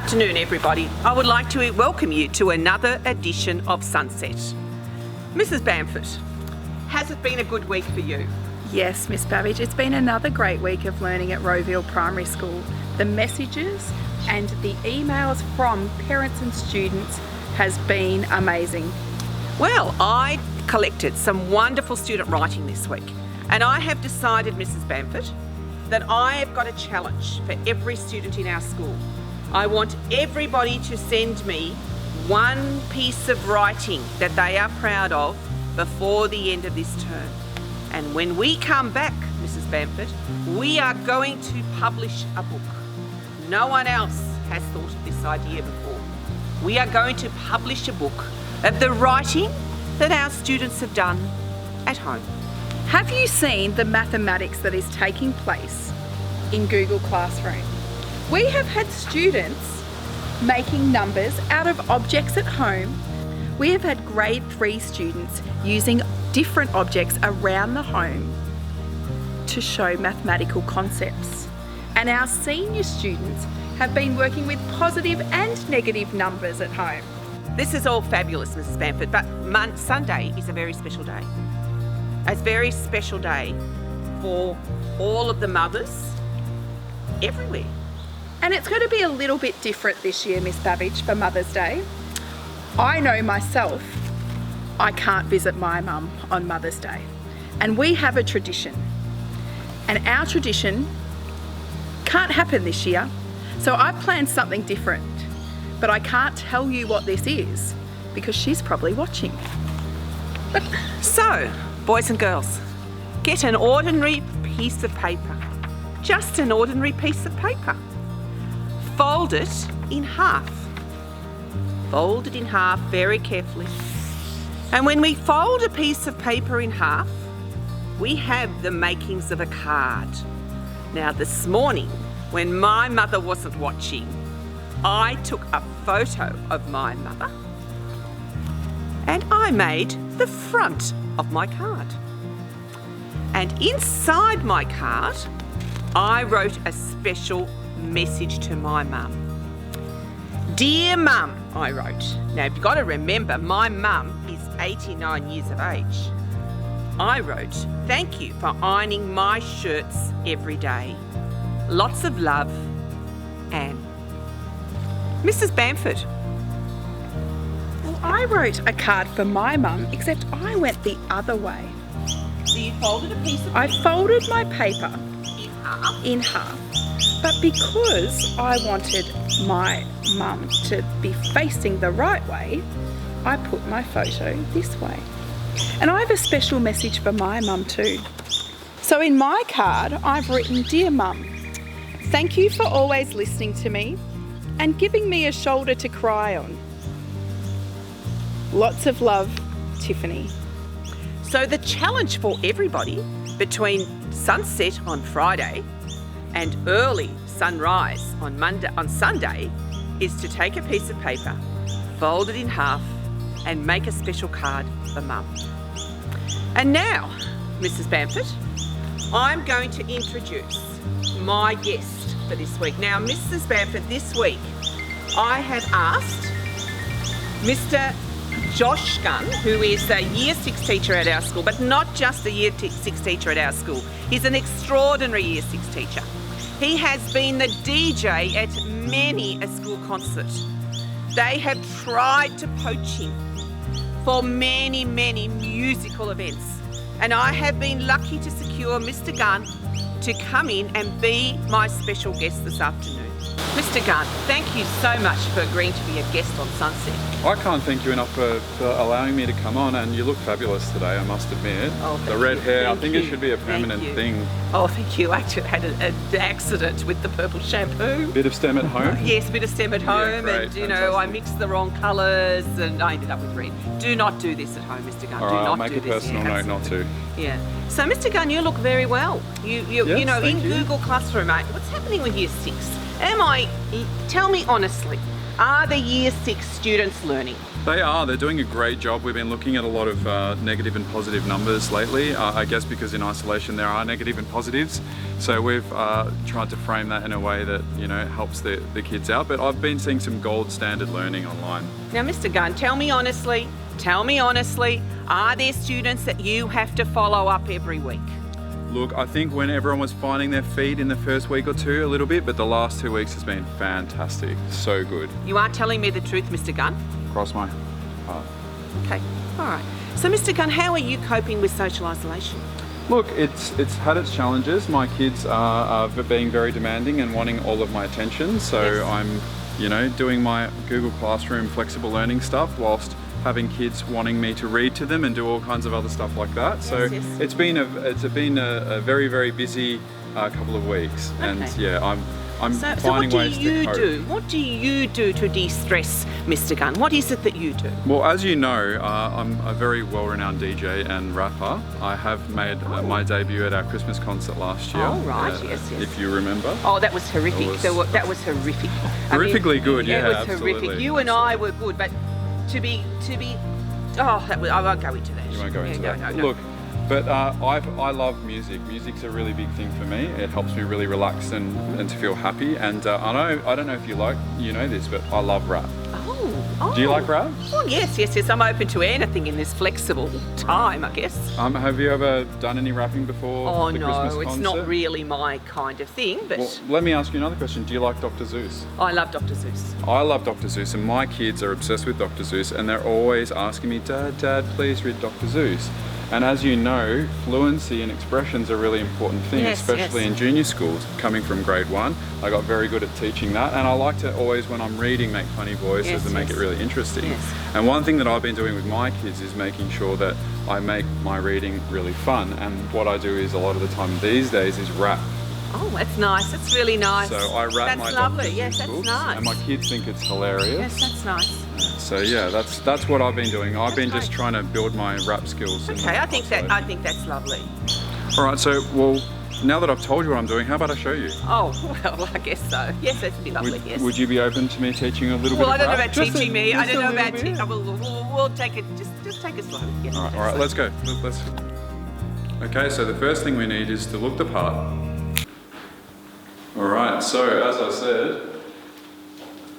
afternoon, everybody. I would like to welcome you to another edition of Sunset. Mrs. Bamford, has it been a good week for you? Yes, Miss Babbage, it's been another great week of learning at Rowville Primary School. The messages and the emails from parents and students has been amazing. Well, I collected some wonderful student writing this week, and I have decided, Mrs. Bamford, that I have got a challenge for every student in our school. I want everybody to send me one piece of writing that they are proud of before the end of this term. And when we come back, Mrs. Bamford, we are going to publish a book. No one else has thought of this idea before. We are going to publish a book of the writing that our students have done at home. Have you seen the mathematics that is taking place in Google Classroom? We have had students making numbers out of objects at home. We have had grade 3 students using different objects around the home to show mathematical concepts. And our senior students have been working with positive and negative numbers at home. This is all fabulous, Mrs. Bamford, but Sunday is a very special day. A very special day for all of the mothers everywhere. And it's going to be a little bit different this year, Miss Babbage, for Mother's Day. I know myself, I can't visit my mum on Mother's Day. And we have a tradition. And our tradition can't happen this year. So I've planned something different. But I can't tell you what this is because she's probably watching. So, boys and girls, get an ordinary piece of paper. Just an ordinary piece of paper. Fold it in half. Fold it in half very carefully. And when we fold a piece of paper in half, we have the makings of a card. Now, this morning, when my mother wasn't watching, I took a photo of my mother and I made the front of my card. And inside my card, I wrote a special message to my mum. Dear Mum, I wrote. Now, you've got to remember, my mum is 89 years of age. I wrote, thank you for ironing my shirts every day. Lots of love, Anne. Mrs. Bamford. Well, I wrote a card for my mum, except I went the other way. So you folded a piece of paper? I folded my paper in half. But because I wanted my mum to be facing the right way, I put my photo this way. And I have a special message for my mum too. So in my card, I've written, Dear Mum, thank you for always listening to me and giving me a shoulder to cry on. Lots of love, Tiffany. So the challenge for everybody between sunset on Friday and early sunrise on Sunday is to take a piece of paper, fold it in half and make a special card for Mum. And now, Mrs. Bamford, I'm going to introduce my guest for this week. Now, Mrs. Bamford, this week I have asked Mr. Josh Gunn, who is a Year 6 teacher at our school, but not just a Year 6 teacher at our school. He's an extraordinary Year 6 teacher. He has been the DJ at many a school concert. They have tried to poach him for many, many musical events. And I have been lucky to secure Mr. Gunn to come in and be my special guest this afternoon. Mr. Gunn, thank you so much for agreeing to be a guest on Sunset. I can't thank you enough for allowing me to come on, and you look fabulous today, I must admit. Oh, the red hair, I think you. it should be a permanent thing. Oh, thank you. I actually had an accident with the purple shampoo. Bit of stem at home? Yes, a bit of stem at home, great, and fantastic. I mixed the wrong colours and I ended up with red. Do not do this at home, Mr. Gunn. All do right, not I'll make do a this. personal note not to. Yeah. So, Mr. Gunn, you look very well. You know, thank in you. Google Classroom, mate. What's happening with Year 6? Tell me honestly, are the Year 6 students learning? They are. They're doing a great job. We've been looking at a lot of negative and positive numbers lately. I guess because in isolation there are negative and positives. So we've tried to frame that in a way that, you know, helps the kids out. But I've been seeing some gold standard learning online. Now, Mr. Gunn, tell me honestly, are there students that you have to follow up every week? Look, I think when everyone was finding their feet in the first week or two a little bit, but the last 2 weeks has been fantastic. So good. You are telling me the truth, Mr. Gunn? Cross my heart. Okay, all right. So, Mr. Gunn, how are you coping with social isolation? Look, it's had its challenges. My kids are being very demanding and wanting all of my attention. So Yes. I'm, you know, doing my Google Classroom flexible learning stuff whilst having kids wanting me to read to them and do all kinds of other stuff like that. So Yes. it's been a very, very busy couple of weeks. And Okay. yeah, I'm So what finding do ways you to cope. do? What do you do to de-stress, Mr. Gunn? What is it that you do? Well, as you know, I'm a very well-renowned DJ and rapper. I have made my debut at our Christmas concert last year. Oh, right, yes. If you remember. Oh, that was horrific. That was- That was horrific. Horrifically good, yeah, It was absolutely. horrific. You and I were good, but to be, oh, that was, I won't go into that. You won't go into Yeah, that. No. Look, but I love music. Music's a really big thing for me. It helps me really relax and to feel happy. And I don't know if you know this, but I love rap. Oh. Do you like rap? Oh, yes. I'm open to anything in this flexible time, I guess. Have you ever done any rapping before Oh, the Christmas no, concert? it's not really my kind of thing, but Well, let me ask you another question. Do you like Dr. Zeus? I love Dr. Zeus. I love Dr. Zeus, and my kids are obsessed with Dr. Zeus, and they're always asking me, Dad, please read Dr. Zeus. And as you know, fluency and expression's a really important thing, Yes, especially yes. in junior schools. Coming from grade 1, I got very good at teaching that, and I like to always, when I'm reading, make funny voices Yes, and make yes. it really interesting. Yes. And one thing that I've been doing with my kids is making sure that I make my reading really fun, and what I do is a lot of the time these days is rap. Oh, that's nice. That's really nice. So I rap That's my lovely. Dr. Yes, Zeus that's books, nice. and my kids think it's hilarious. Yes, that's nice. So yeah, that's what I've been doing. I've been just great. trying to build my rap skills. in Okay, I think isolation. that's lovely. All right, so well, now that I've told you what I'm doing, how about I show you? Oh, well, I guess so. Yes, that'd be lovely. Yes. Would you be open to me teaching a little Well, bit I of don't know rap? about Just teaching me. I just don't a know little about bit? teaching. We'll take it. Just take it slow. Yeah, All right, let's go. Let's. Okay, so the first thing we need is to look the part. All right, so as I said,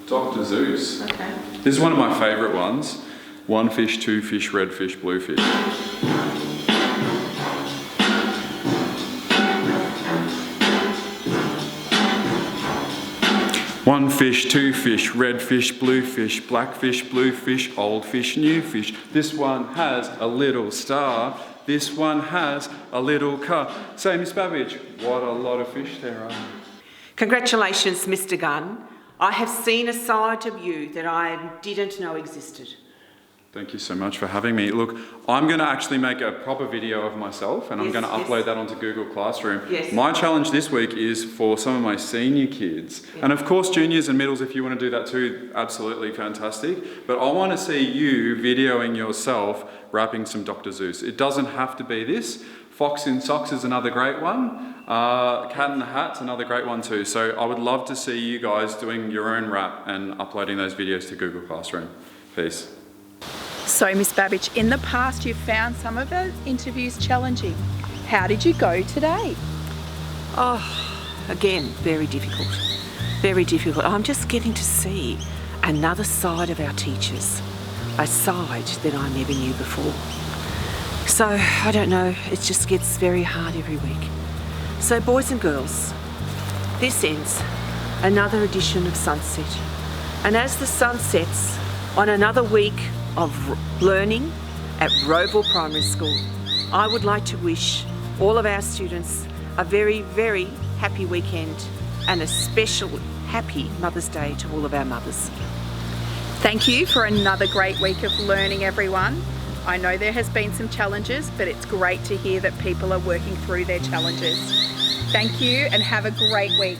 Dr. Zeus. Okay. This is one of my favourite ones. 1 fish, 2 fish, red fish, blue fish. One fish, 2 fish, red fish, blue fish, black fish, blue fish, old fish, new fish. This one has a little star. This one has a little car. Say, Miss Babbage, what a lot of fish there are. Congratulations, Mr. Gunn. I have seen a side of you that I didn't know existed. Thank you so much for having me. Look, I'm going to actually make a proper video of myself, and I'm Yes, going to yes. upload that onto Google Classroom. Yes. My challenge this week is for some of my senior kids, and of course juniors and middles, if you want to do that too, absolutely fantastic. But I want to see you videoing yourself rapping some Dr. Zeus. It doesn't have to be this. Fox in Socks is another great one. Cat in the Hat's another great one too. So I would love to see you guys doing your own rap and uploading those videos to Google Classroom. Peace. So, Miss Babbage, in the past you've found some of the interviews challenging. How did you go today? Oh, again, very difficult. Very difficult. I'm just getting to see another side of our teachers, a side that I never knew before. So, I don't know, it just gets very hard every week. So, boys and girls, this ends another edition of Sunset. And as the sun sets on another week of learning at Roval Primary School, I would like to wish all of our students a very, very happy weekend and a special happy Mother's Day to all of our mothers. Thank you for another great week of learning, everyone. I know there has been some challenges, but it's great to hear that people are working through their challenges. Thank you and have a great week.